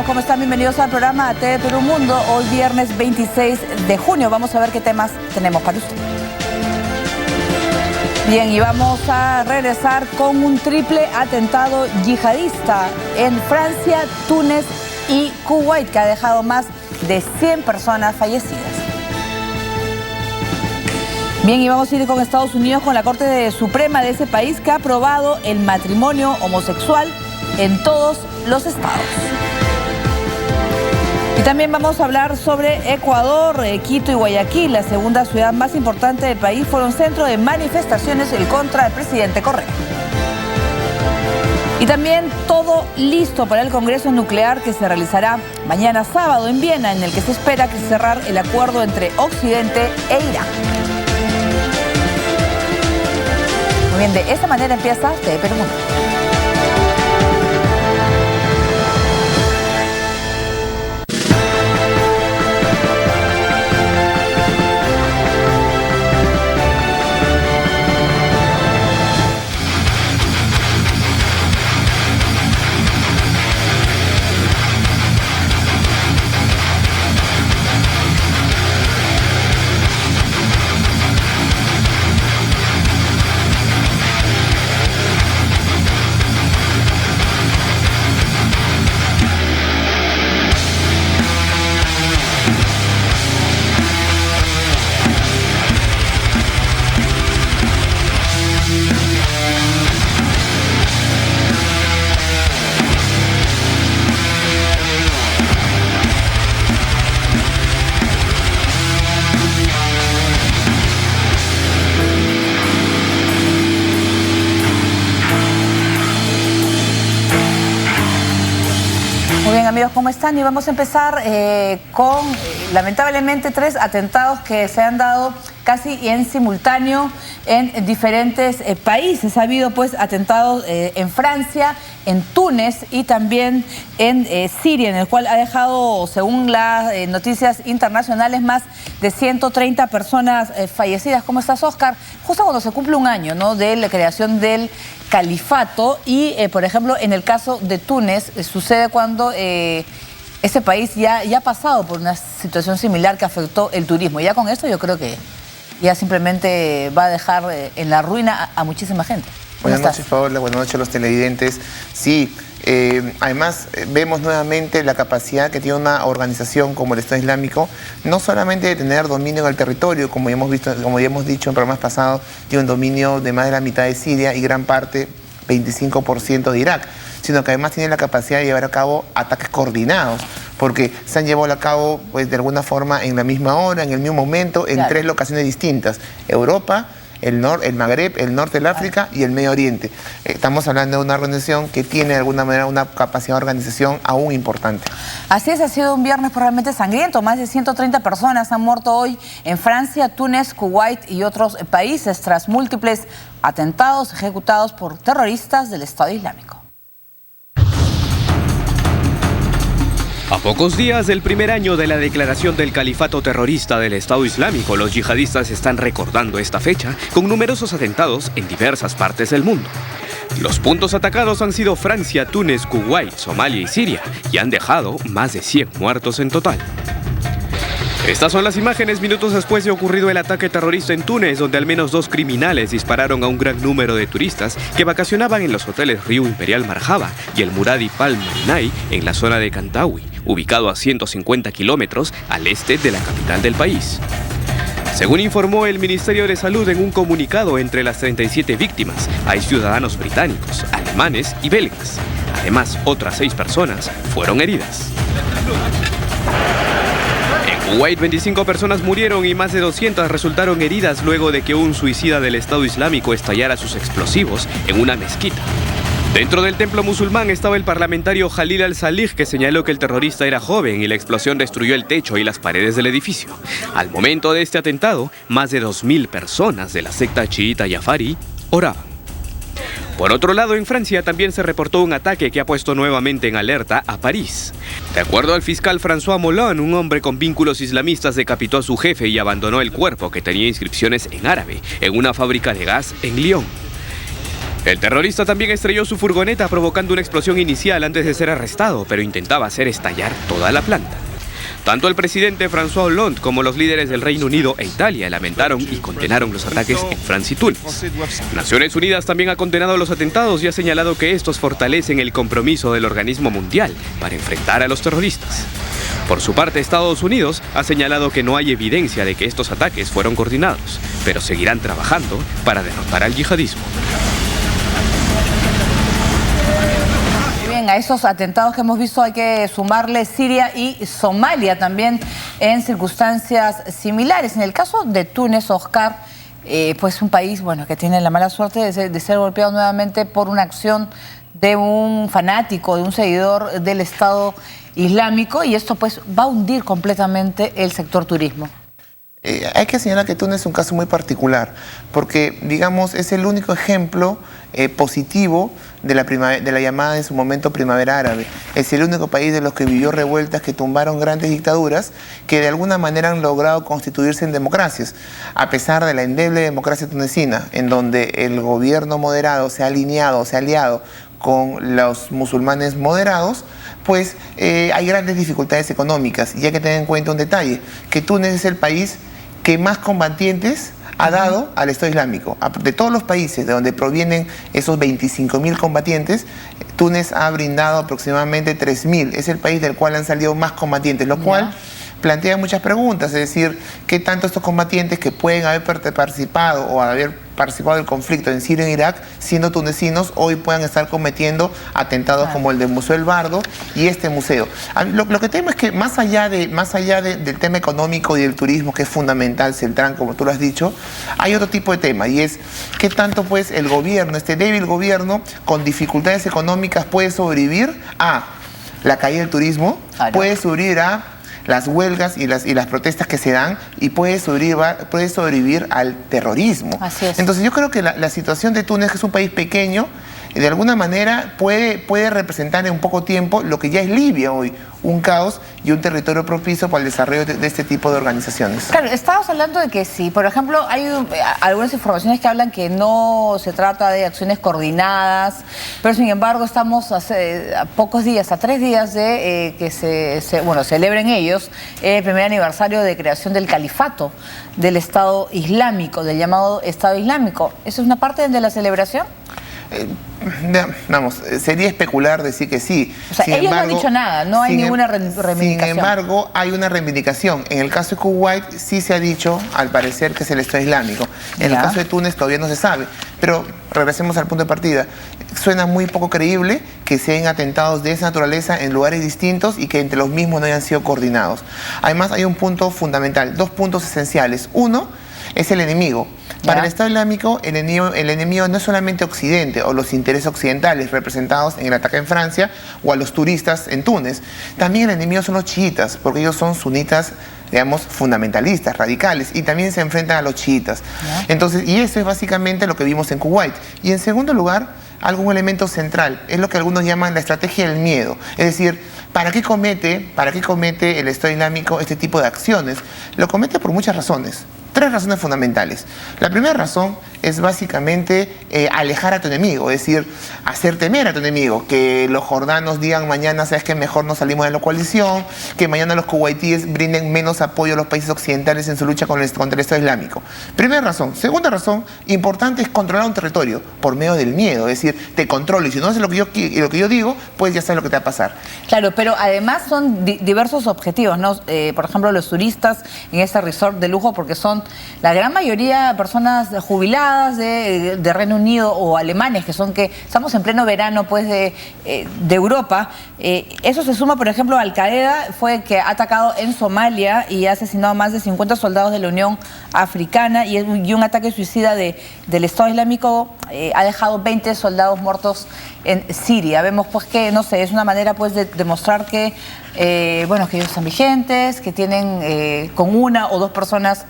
amigos, ¿cómo están? Bienvenidos al programa TV Perú Mundo. Hoy viernes 26 de junio. Vamos a ver qué temas tenemos para usted. Bien, y vamos a regresar con un triple atentado yihadista en Francia, Túnez y Kuwait, que ha dejado más de 100 personas fallecidas. Bien, y vamos a ir con Estados Unidos, con la Corte Suprema de ese país, que ha aprobado el matrimonio homosexual en todos los estados. Y también vamos a hablar sobre Ecuador. Quito y Guayaquil, la segunda ciudad más importante del país, fueron centro de manifestaciones en contra del presidente Correa. Y también todo listo para el Congreso Nuclear que se realizará mañana sábado en Viena, en el que se espera que cerrar el acuerdo entre Occidente e Irán. Muy bien, de esta manera empieza TV Perú Mundo. Amigos, ¿cómo están? Y vamos a empezar con, lamentablemente, 3 atentados que se han dado casi en simultáneo en diferentes países. Ha habido pues atentados en Francia, en Túnez y también en Siria, en el cual ha dejado, según las noticias internacionales, más de 130 personas fallecidas. ¿Cómo estás, Oscar? Justo cuando se cumple un año, ¿no?, de la creación del califato y, por ejemplo, en el caso de Túnez, sucede cuando ese país ya ha pasado por una situación similar que afectó el turismo. Ya con esto yo creo que ya simplemente va a dejar en la ruina a muchísima gente. Buenas noches, Paola. Buenas noches a los televidentes. Sí, además vemos nuevamente la capacidad que tiene una organización como el Estado Islámico, no solamente de tener dominio en el territorio, como ya hemos visto, como ya hemos dicho en programas pasados, tiene un dominio de más de la mitad de Siria y gran parte, 25% de Irak, sino que además tiene la capacidad de llevar a cabo ataques coordinados, porque se han llevado a cabo, pues, de alguna forma en la misma hora, en el mismo momento, en 3 locaciones distintas: Europa, el Magreb, el norte del África y el Medio Oriente. Estamos hablando de una organización que tiene de alguna manera una capacidad de organización aún importante. Así es, ha sido un viernes realmente sangriento. Más de 130 personas han muerto hoy en Francia, Túnez, Kuwait y otros países tras múltiples atentados ejecutados por terroristas del Estado Islámico. A pocos días del primer año de la declaración del califato terrorista del Estado Islámico, los yihadistas están recordando esta fecha con numerosos atentados en diversas partes del mundo. Los puntos atacados han sido Francia, Túnez, Kuwait, Somalia y Siria, y han dejado más de 100 muertos en total. Estas son las imágenes minutos después de ocurrido el ataque terrorista en Túnez, donde al menos 2 criminales dispararon a un gran número de turistas que vacacionaban en los hoteles Río Imperial Marjaba y el Muradi Palm Marinai en la zona de Kantawi, ubicado a 150 kilómetros al este de la capital del país. Según informó el Ministerio de Salud en un comunicado, entre las 37 víctimas hay ciudadanos británicos, alemanes y belgas. Además, otras 6 personas fueron heridas. En Kuwait, 25 personas murieron y más de 200 resultaron heridas luego de que un suicida del Estado Islámico estallara sus explosivos en una mezquita. Dentro del templo musulmán estaba el parlamentario Jalil al-Salih, que señaló que el terrorista era joven y la explosión destruyó el techo y las paredes del edificio. Al momento de este atentado, más de 2.000 personas de la secta chiita Jafari oraban. Por otro lado, en Francia también se reportó un ataque que ha puesto nuevamente en alerta a París. De acuerdo al fiscal François Molon, un hombre con vínculos islamistas decapitó a su jefe y abandonó el cuerpo, que tenía inscripciones en árabe, en una fábrica de gas en Lyon. El terrorista también estrelló su furgoneta provocando una explosión inicial antes de ser arrestado, pero intentaba hacer estallar toda la planta. Tanto el presidente François Hollande como los líderes del Reino Unido e Italia lamentaron y condenaron los ataques en Francia y Túnez. Naciones Unidas también ha condenado los atentados y ha señalado que estos fortalecen el compromiso del organismo mundial para enfrentar a los terroristas. Por su parte, Estados Unidos ha señalado que no hay evidencia de que estos ataques fueron coordinados, pero seguirán trabajando para derrotar al yihadismo. A esos atentados que hemos visto hay que sumarle Siria y Somalia también en circunstancias similares. En el caso de Túnez, Oscar, pues un país que tiene la mala suerte de ser golpeado nuevamente por una acción de un fanático, de un seguidor del Estado Islámico, y esto pues va a hundir completamente el sector turismo. Hay que señalar que Túnez es un caso muy particular, porque, digamos, es el único ejemplo positivo de la llamada en su momento primavera árabe. Es el único país de los que vivió revueltas que tumbaron grandes dictaduras que de alguna manera han logrado constituirse en democracias, a pesar de la endeble democracia tunecina, en donde el gobierno moderado se ha aliado con los musulmanes moderados. Pues hay grandes dificultades económicas, y hay que tener en cuenta un detalle, que Túnez es el país que más combatientes ha dado al Estado Islámico. De todos los países de donde provienen esos 25.000 combatientes, Túnez ha brindado aproximadamente 3.000. Es el país del cual han salido más combatientes, lo cual plantea muchas preguntas, es decir, ¿qué tanto estos combatientes que pueden haber participado o haber participado del conflicto en Siria e Irak, siendo tunecinos, hoy puedan estar cometiendo atentados como el del Museo El Bardo y este museo? Lo que temo es que más allá del tema económico y del turismo, que es fundamental, Celtrán, como tú lo has dicho, hay otro tipo de tema, y es qué tanto pues el gobierno, este débil gobierno con dificultades económicas, puede sobrevivir a la caída del turismo, puede sobrevivir a las huelgas y las protestas que se dan, y puede sobrevivir al terrorismo. Así es. Entonces yo creo que la situación de Túnez, que es un país pequeño, de alguna manera puede representar en un poco tiempo lo que ya es Libia hoy, un caos y un territorio propicio para el desarrollo de este tipo de organizaciones. Claro, estabas hablando de que sí, por ejemplo, hay algunas informaciones que hablan que no se trata de acciones coordinadas, pero sin embargo estamos a 3 días de que se celebren ellos el primer aniversario de creación del califato del Estado Islámico, del llamado Estado Islámico. ¿Eso es una parte de la celebración? Vamos, sería especular decir que sí. O sea, ellos no han dicho nada, no hay ninguna reivindicación. Sin embargo, hay una reivindicación. En el caso de Kuwait sí se ha dicho, al parecer, que es el Estado Islámico. En el caso de Túnez todavía no se sabe. Pero regresemos al punto de partida. Suena muy poco creíble que se hayan atentados de esa naturaleza en lugares distintos y que entre los mismos no hayan sido coordinados. Además, hay un punto fundamental, 2 puntos esenciales. Uno es el enemigo. Para el Estado Islámico, el enemigo no es solamente Occidente o los intereses occidentales representados en el ataque en Francia o a los turistas en Túnez. También el enemigo son los chiitas, porque ellos son sunitas, digamos, fundamentalistas, radicales, y también se enfrentan a los chiitas. Entonces, y eso es básicamente lo que vimos en Kuwait. Y en segundo lugar, algún elemento central, es lo que algunos llaman la estrategia del miedo. Es decir, ¿para qué comete el Estado Islámico este tipo de acciones? Lo comete por muchas razones. 3 razones fundamentales. La primera razón es básicamente alejar a tu enemigo, es decir, hacer temer a tu enemigo, que los jordanos digan mañana, sabes que mejor no salimos de la coalición, que mañana los kuwaitíes brinden menos apoyo a los países occidentales en su lucha contra el Estado Islámico. Primera razón. Segunda razón importante es controlar un territorio por medio del miedo, es decir, te controlo, y si no haces lo que yo digo, pues ya sabes lo que te va a pasar. Claro, pero además son diversos objetivos, ¿no? Por ejemplo, los turistas en este resort de lujo, porque son la gran mayoría personas jubiladas de Reino Unido o alemanes, que estamos en pleno verano pues de Europa. Eso se suma, por ejemplo, Al Qaeda fue que ha atacado en Somalia y ha asesinado a más de 50 soldados de la Unión Africana, y un ataque suicida del Estado Islámico ha dejado 20 soldados muertos en Siria. Vemos pues que, no sé, es una manera pues de demostrar que que ellos están vigentes, que tienen con 1 o 2 personas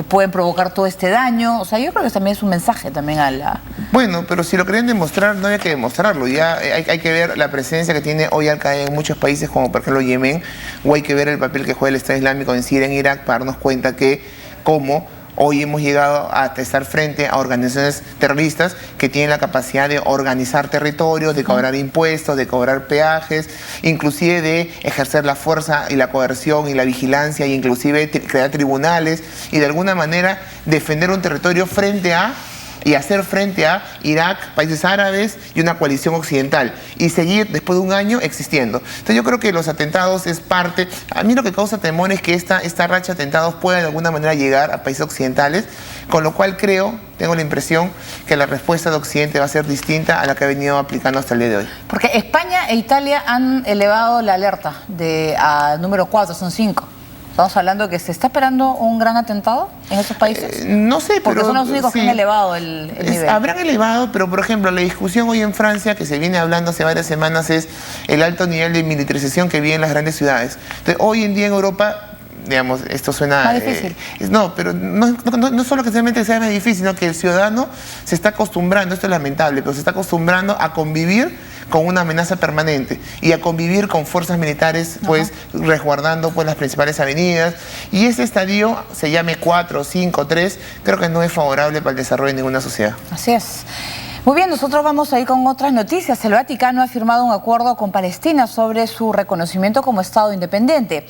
pueden provocar todo este daño. O sea, yo creo que también es un mensaje también a la... Bueno, pero si lo querían demostrar, no había que demostrarlo. Ya hay que ver la presencia que tiene hoy Al Qaeda en muchos países, como por ejemplo Yemen, o hay que ver el papel que juega el Estado Islámico en Siria, en Irak, para darnos cuenta que como Hoy hemos llegado a estar frente a organizaciones terroristas que tienen la capacidad de organizar territorios, de cobrar impuestos, de cobrar peajes, inclusive de ejercer la fuerza y la coerción y la vigilancia, e inclusive crear tribunales y de alguna manera defender un territorio frente a y hacer frente a Irak, países árabes y una coalición occidental y seguir después de un año existiendo. Entonces yo creo que los atentados es parte, a mí lo que causa temor es que esta racha de atentados pueda de alguna manera llegar a países occidentales, con lo cual tengo la impresión que la respuesta de Occidente va a ser distinta a la que ha venido aplicando hasta el día de hoy. Porque España e Italia han elevado la alerta a número 4, son 5. ¿Estamos hablando que se está esperando un gran atentado en esos países? No sé, porque pero son los únicos que han elevado el nivel. Habrán elevado, pero por ejemplo, la discusión hoy en Francia, que se viene hablando hace varias semanas, es el alto nivel de militarización que vive en las grandes ciudades. Entonces, hoy en día en Europa, digamos, esto suena... Más difícil. No, pero no solo que realmente sea más difícil, sino que el ciudadano se está acostumbrando, esto es lamentable, pero se está acostumbrando a convivir con una amenaza permanente y a convivir con fuerzas militares, pues, resguardando pues las principales avenidas. Y ese estadio, se llame 4, 5, 3, creo que no es favorable para el desarrollo de ninguna sociedad. Así es. Muy bien, nosotros vamos a ir con otras noticias. El Vaticano ha firmado un acuerdo con Palestina sobre su reconocimiento como Estado independiente.